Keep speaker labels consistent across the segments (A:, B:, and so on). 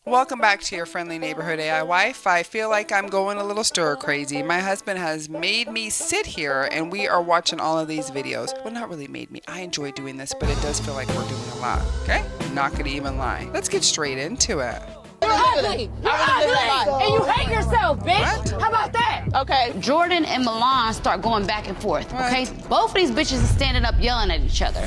A: Welcome back to your friendly neighborhood AI wife. I feel like I'm going a little stir crazy. My husband has made me sit here and we are watching all of these videos. Well, not really made me. I enjoy doing this, but it does feel like we're doing a lot. Okay? I'm not going to even lie. Let's get straight into it.
B: You're ugly. You're ugly. And you hate yourself, bitch.
A: What?
B: How about that?
C: Okay, Jordan and Milan start going back and forth, okay? Both of these bitches are standing up yelling at each other.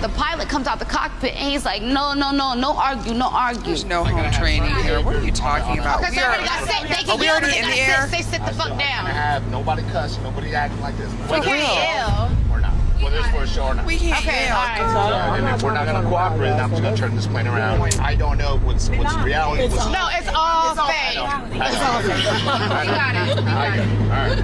C: The pilot comes out the cockpit and he's like, no argue, no argue.
A: There's no home training here. What are you talking about?
C: Okay,
A: Are we already in the air?
C: They sit the fuck down.
D: Have nobody cuss, nobody acting like this.
C: We can't yell.
D: We're not. Whether it's for a show or not.
A: We can't
C: Okay,
A: yell.
C: all right.
D: And if we're not gonna cooperate, then I'm just gonna turn this plane around. I don't know what's reality. What's
C: No, it's all fake.
D: It's all fake.
C: You got it.
D: All right.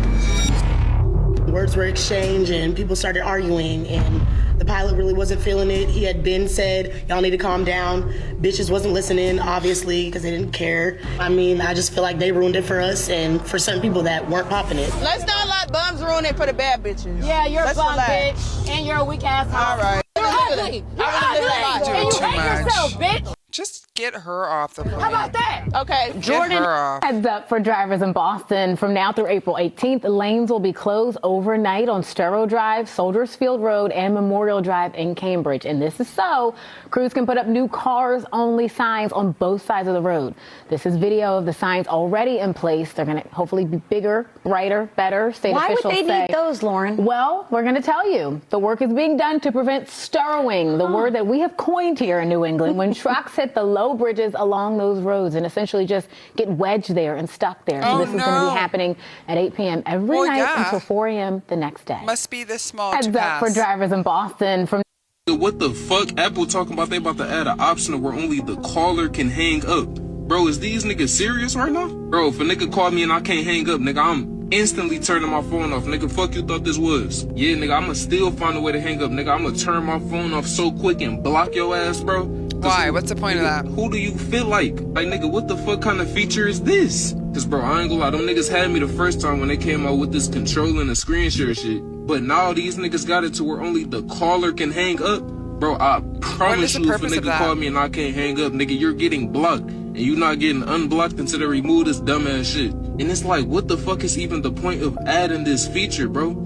E: Words were exchanged and people started arguing, and the pilot really wasn't feeling it. He had been said, y'all need to calm down. Bitches wasn't listening, obviously, because they didn't care. I mean, I just feel like they ruined it for us and for certain people that weren't popping it.
F: Let's not let bums ruin it for the bad bitches.
B: Yeah, you're
F: Let's
B: a bum,
F: relax.
B: bitch. And you're a weak ass hoe.
F: All right.
B: You're ugly. You're ugly. And you
A: Too
B: hate
A: much.
B: yourself, bitch.
A: Just get her off the plane.
B: How about that?
F: Okay.
A: Get her off.
G: Heads up for drivers in Boston. From now through April 18th, lanes will be closed overnight on Sturrow Drive, Soldiers Field Road, and Memorial Drive in Cambridge. And this is so crews can put up new cars-only signs on both sides of the road. This is video of the signs already in place. They're going to hopefully be bigger, brighter, better. State
C: Why
G: officials
C: would they
G: say.
C: need those, Lauren?
G: Well, we're going to tell you. The work is being done to prevent sturrowing, the word that we have coined here in New England, when trucks hit the low bridges along those roads and essentially just get wedged there and stuck there. So this is going to be happening at 8 p.m. every night until 4 a.m. the next day.
A: Must be this small
G: Heads
A: to
G: up
A: pass.
G: for drivers in Boston. From
H: What the fuck? Apple talking about they about to add an option where only the caller can hang up. Bro, is these niggas serious right now? Bro, if a nigga call me and I can't hang up, nigga, I'm instantly turning my phone off. Nigga, fuck you thought this was. Yeah, nigga, I'ma still find a way to hang up. Nigga, I'ma turn my phone off so quick and block your ass, bro.
A: Why? What's the point of that?
H: Who do you feel like? Like, nigga, what the fuck kind of feature is this? Cause, bro, I ain't gonna lie, them niggas had me the first time when they came out with this controlling the screen share shit. But now these niggas got it to where only the caller can hang up. Bro, I promise you, if a nigga call me and I can't hang up, nigga, you're getting blocked. And you not getting unblocked until they remove this dumbass shit. And it's like, what the fuck is even the point of adding this feature, bro?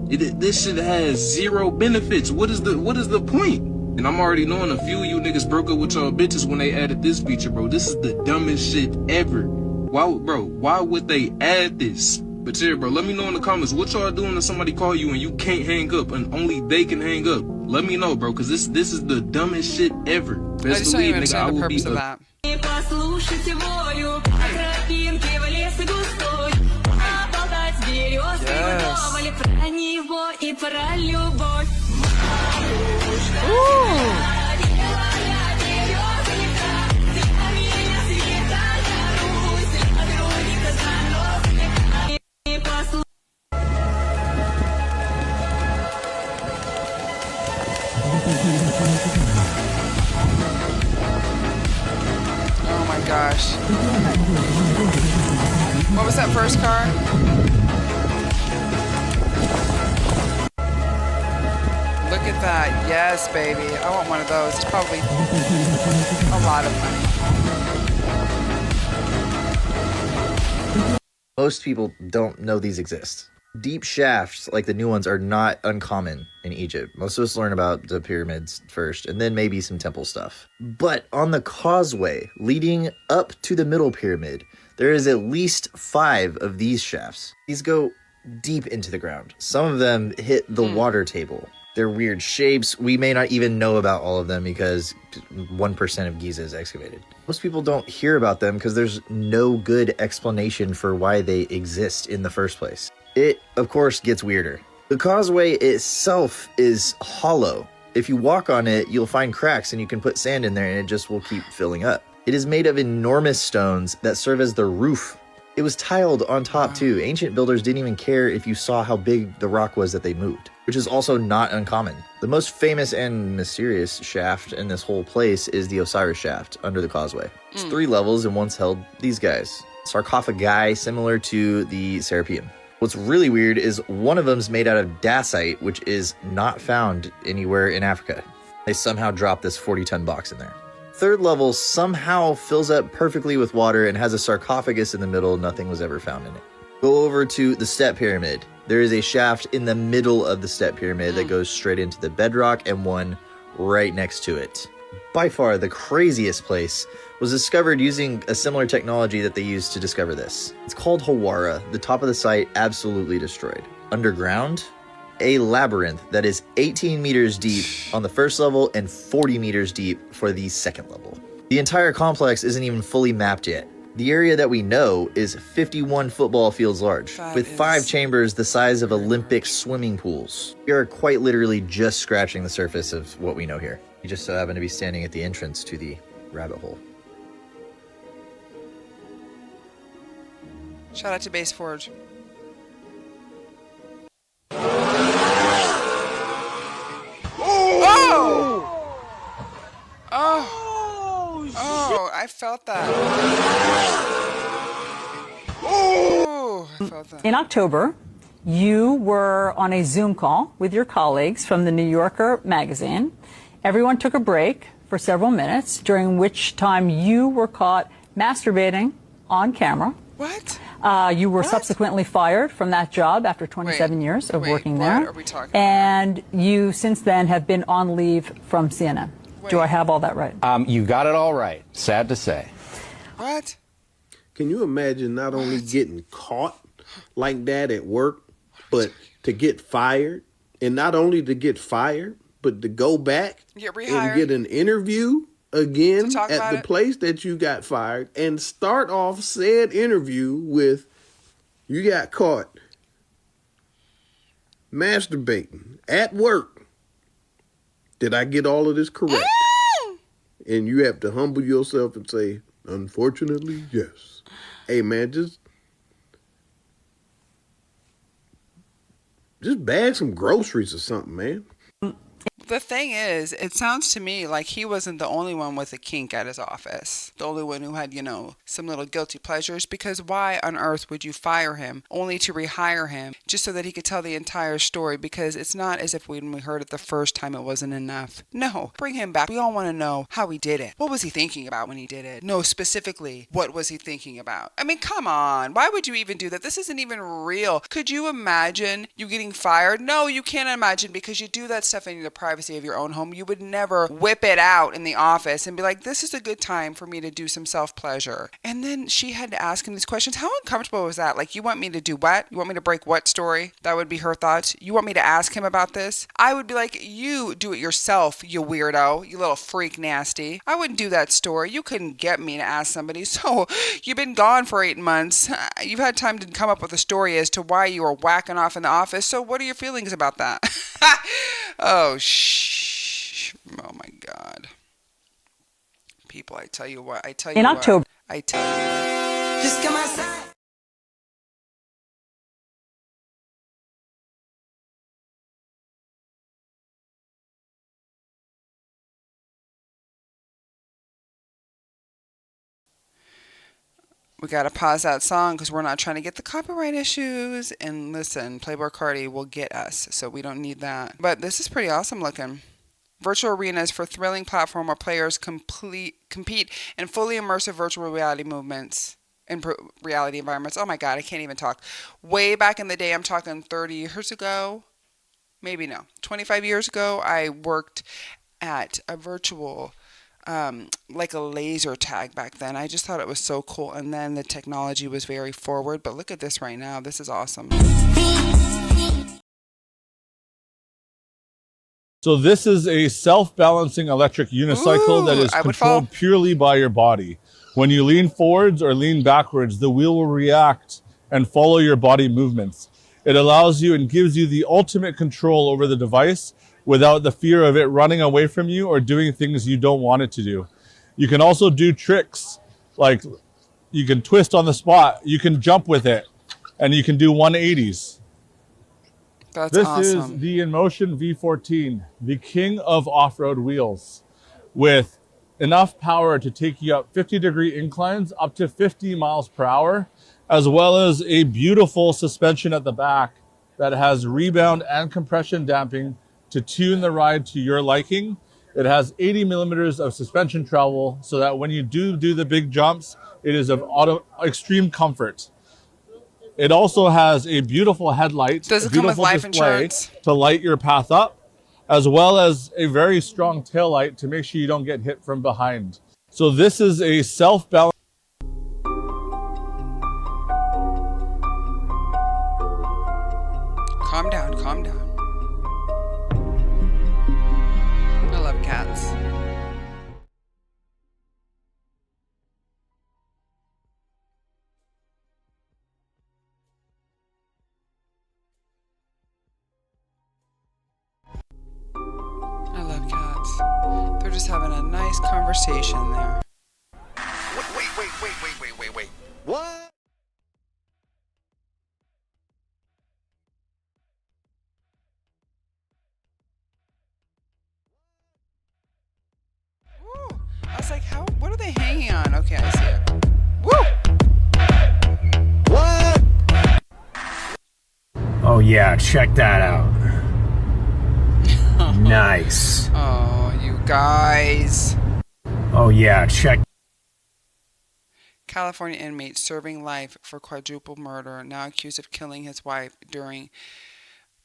H: This shit has zero benefits. What is the point? And I'm already knowing a few of you niggas broke up with y'all bitches when they added this feature, bro. This is the dumbest shit ever. Why would they add this? But yeah, bro, let me know in the comments what y'all doing if somebody call you and you can't hang up and only they can hang up. Let me know, bro, because this is the dumbest shit ever.
A: I just don't even understand the purpose of that. Oh my gosh. What was that first car? Look at that. Yes, baby. I want one of those. It's probably a lot of money.
I: Most people don't know these exist. Deep shafts like the new ones are not uncommon in Egypt. Most of us learn about the pyramids first and then maybe some temple stuff. But on the causeway leading up to the middle pyramid, there is at least 5 of these shafts. These go deep into the ground. Some of them hit the water table. They're weird shapes. We may not even know about all of them because 1% of Giza is excavated. Most people don't hear about them because there's no good explanation for why they exist in the first place. It, of course, gets weirder. The causeway itself is hollow. If you walk on it, you'll find cracks and you can put sand in there and it just will keep filling up. It is made of enormous stones that serve as the roof. It was tiled on top too. Ancient builders didn't even care if you saw how big the rock was that they moved, which is also not uncommon. The most famous and mysterious shaft in this whole place is the Osiris shaft under the causeway. It's 3 levels and once held these guys. Sarcophagi similar to the Serapeum. What's really weird is one of them's made out of dacite, which is not found anywhere in Africa. They somehow dropped this 40-ton box in there. Third level somehow fills up perfectly with water and has a sarcophagus in the middle. Nothing was ever found in it. Go over to the step pyramid. There is a shaft in the middle of the step pyramid that goes straight into the bedrock and one right next to it. By far, the craziest place was discovered using a similar technology that they used to discover this. It's called Hawara. The top of the site absolutely destroyed. Underground, a labyrinth that is 18 meters deep on the first level and 40 meters deep for the second level. The entire complex isn't even fully mapped yet. The area that we know is 51 football fields large, with 5 chambers the size of Olympic swimming pools. We are quite literally just scratching the surface of what we know here. You just so happen to be standing at the entrance to the rabbit hole.
A: Shout out to Base Forge. Oh, I felt that. Oh, I felt that.
J: In October, you were on a Zoom call with your colleagues from the New Yorker magazine. Everyone took a break for several minutes, during which time you were caught masturbating on camera.
A: What?
J: You were subsequently fired from that job after 27 years of working there.
A: What are we talking
J: and you, since then, have been on leave from CNN. Do I have all that right?
K: You got it all right. Sad to say.
A: What?
L: Can you imagine not only getting caught like that at work, but to get fired? And not only to get fired, but to go back and get an interview again at the place that you got fired and start off said interview with, you got caught masturbating at work. Did I get all of this correct? And you have to humble yourself and say, unfortunately, yes. Hey, man, just bag some groceries or something, man.
A: The thing is, it sounds to me like he wasn't the only one with a kink at his office. The only one who had, some little guilty pleasures. Because why on earth would you fire him only to rehire him just so that he could tell the entire story? Because it's not as if when we heard it the first time it wasn't enough. No, bring him back. We all want to know how he did it. What was he thinking about when he did it? No, specifically, what was he thinking about? I mean, come on. Why would you even do that? This isn't even real. Could you imagine you getting fired? No, you can't imagine, because you do that stuff in the privacy of your own home. You would never whip it out in the office and be like, this is a good time for me to do some self-pleasure. And then she had to ask him these questions. How uncomfortable was that? Like, you want me to do what? You want me to break what story? That would be her thoughts. You want me to ask him about this? I would be like, you do it yourself, you weirdo, you little freak nasty. I wouldn't do that story. You couldn't get me to ask somebody. So you've been gone for 8 months. You've had time to come up with a story as to why you were whacking off in the office. So what are your feelings about that? Oh, oh my God. People, I tell you what.
J: In October.
A: I tell you.
B: Just come outside.
A: We got to pause that song because we're not trying to get the copyright issues. And listen, Playboy Cardi will get us, so we don't need that. But this is pretty awesome looking. Virtual arenas for thrilling platform where players compete in fully immersive virtual reality movements and reality environments. Oh my God, I can't even talk. Way back in the day, I'm talking 30 years ago. Maybe no, 25 years ago, I worked at a virtual like a laser tag back then. I just thought it was so cool. And then the technology was very forward. But look at this right now. This is awesome.
M: So this is a self-balancing electric unicycle that is controlled purely by your body. When you lean forwards or lean backwards, the wheel will react and follow your body movements. It allows you and gives you the ultimate control over the device without the fear of it running away from you or doing things you don't want it to do. You can also do tricks, like you can twist on the spot, you can jump with it, and you can do 180s. This is the InMotion V14, the king of off-road wheels, with enough power to take you up 50-degree inclines up to 50 miles per hour, as well as a beautiful suspension at the back that has rebound and compression damping to tune the ride to your liking It has 80 millimeters of suspension travel so that when you do the big jumps, it is of extreme comfort. It also has a beautiful headlight,
A: Does
M: a
A: it come with
M: beautiful
A: life
M: display
A: insurance?
M: to light your path up, as well as a very strong tail light to make sure you don't get hit from behind. So this is a self-balance.
A: Calm down, calm down. I love cats. I love cats. They're just having a nice conversation there.
D: Wait. What?
A: Woo! I was like, what are they hanging on? Okay, I see it. Woo!
D: What?
N: Oh yeah, check that out. Nice.
A: Oh, you guys.
N: Oh yeah, check.
A: California inmate serving life for quadruple murder, now accused of killing his wife during,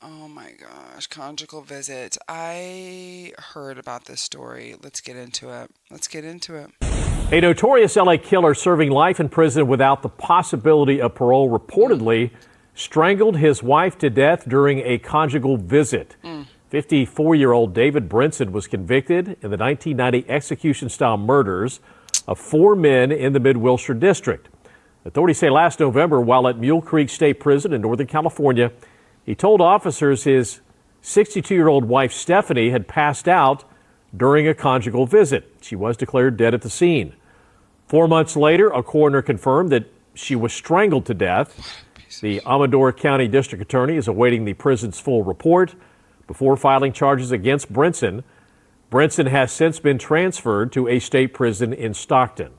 A: oh my gosh, conjugal visit. I heard about this story. Let's get into it.
O: A notorious LA killer serving life in prison without the possibility of parole reportedly strangled his wife to death during a conjugal visit. 54-year-old David Brinson was convicted in the 1990 execution-style murders of 4 men in the Mid-Wilshire district. Authorities say last November, while at Mule Creek State Prison in Northern California, he told officers his 62-year-old wife Stephanie had passed out during a conjugal visit. She was declared dead at the scene. 4 months later, a coroner confirmed that she was strangled to death. The Amador County District Attorney is awaiting the prison's full report before filing charges against Brinson. Brinson has since been transferred to a state prison in Stockton.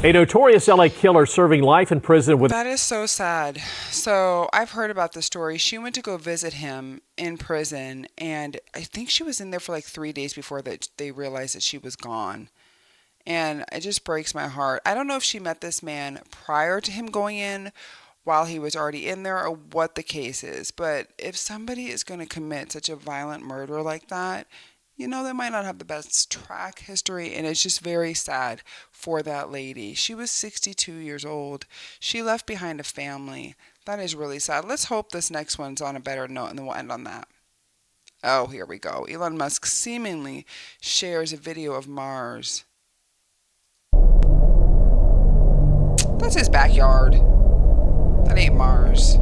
O: A notorious LA killer serving life in prison with...
A: That is so sad. So I've heard about the story. She went to go visit him in prison, and I think she was in there for like 3 days before that they realized that she was gone. And it just breaks my heart. I don't know if she met this man prior to him going in, while he was already in there, or what the case is. But if somebody is going to commit such a violent murder like that, you know, they might not have the best track history, and it's just very sad for that lady. She was 62 years old. She left behind a family. That is really sad. Let's hope this next one's on a better note, and then we'll end on that. Oh, here we go. Elon Musk seemingly shares a video of Mars. That's his backyard. That ain't Mars.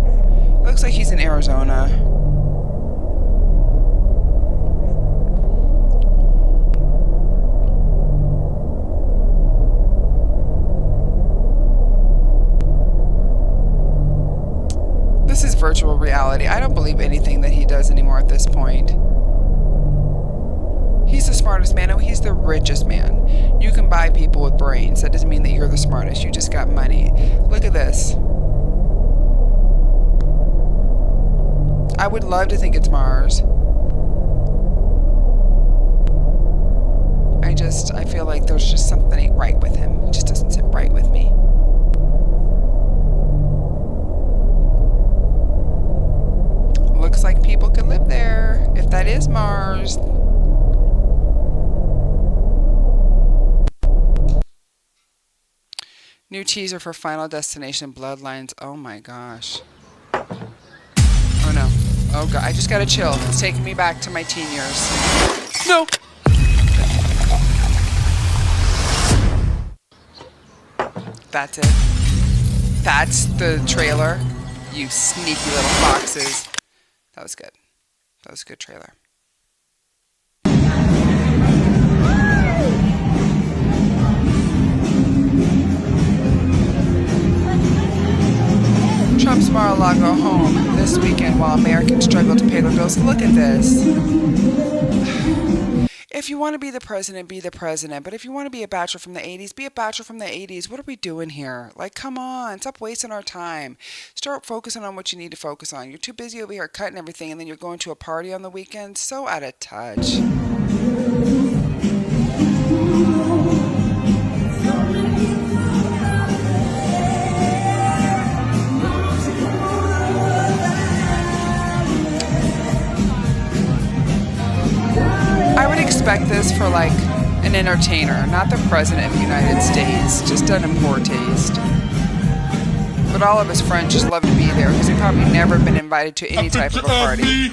A: Looks like he's in Arizona. This is virtual reality. I don't believe anything that he does anymore at this point. He's the smartest man. No, he's the richest man. You can buy people with brains. That doesn't mean that you're the smartest. You just got money. Look at this. I would love to think it's Mars. I feel like there's just something ain't right with him. It just doesn't sit right with me. Looks like people could live there if that is Mars. New teaser for Final Destination Bloodlines. Oh my gosh. Oh no. Oh god. I just got to chill. It's taking me back to my teen years. No. That's it. That's the trailer. You sneaky little foxes. That was good. That was a good trailer. Trump's Mar-a-Lago home this weekend while Americans struggle to pay their bills. Look at this. If you want to be the president, be the president. But if you want to be a bachelor from the 80s, be a bachelor from the 80s. What are we doing here? Like, come on. Stop wasting our time. Start focusing on what you need to focus on. You're too busy over here cutting everything, and then you're going to a party on the weekend. So out of touch. I would expect this for like an entertainer, not the President of the United States. Just done in poor taste. But all of his friends just love to be there because he's probably never been invited to any type of a party.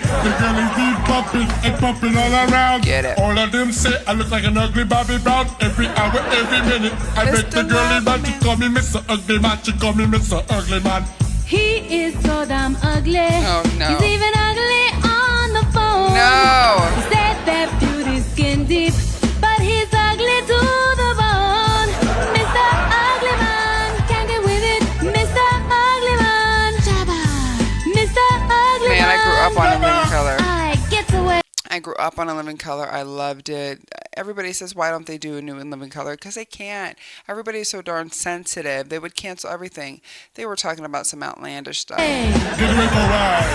A: Get it.
P: All of them say I look like an ugly Bobby Brown every hour, every minute. I bet the girlie man, she call me Mr. Ugly Man, she call me Mr. Ugly Man.
Q: He is so damn ugly.
A: Oh no.
Q: He's even ugly on the phone.
A: No.
Q: He said that beauty's skin deep, but he's ugly to the bone. Mr. Ugly Man, can't get with it. Mr. Ugly Man, Mr. Ugly Man.
A: Man, I grew up on A Living Color.
Q: I get away.
A: I grew up on A Living Color. I loved it. Everybody says, why don't they do a new In Living Color? Because they can't. Everybody is so darn sensitive. They would cancel everything. They were talking about some outlandish stuff.
P: Get away for a ride.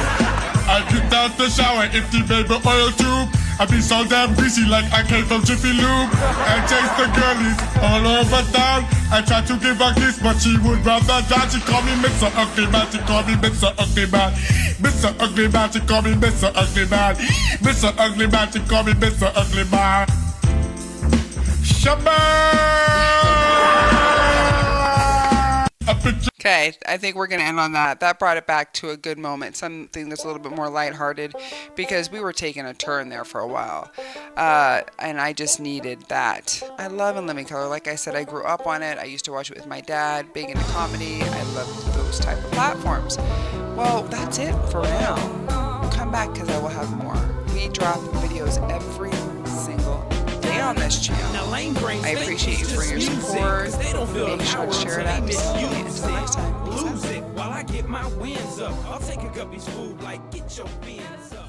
P: I get out the shower, empty baby oil tube. I be so damn greasy like I came from Jiffy Lube. I chase the girlies all over town. I try to give her a kiss, but she would rather die. She call me Mr. Ugly Man, she call me Mr. Ugly Man. Mr. Ugly Man, she call me Mr. Ugly Man. Mr. Ugly Man, she call me Mr. Ugly Man.
A: Okay, I think we're going to end on that. That brought it back to a good moment, something that's a little bit more lighthearted, because we were taking a turn there for a while, and I just needed that. I love In Living Color. Like I said, I grew up on it. I used to watch it with my dad, big into comedy. I love those type of platforms. Well, that's it for now. Come back because I will have more. We drop videos every single day on this channel. I appreciate you for your support. Make sure to share it out. Until next time. Peace out.
R: While I get my wins up, I'll take a guppy's food like get your beans up.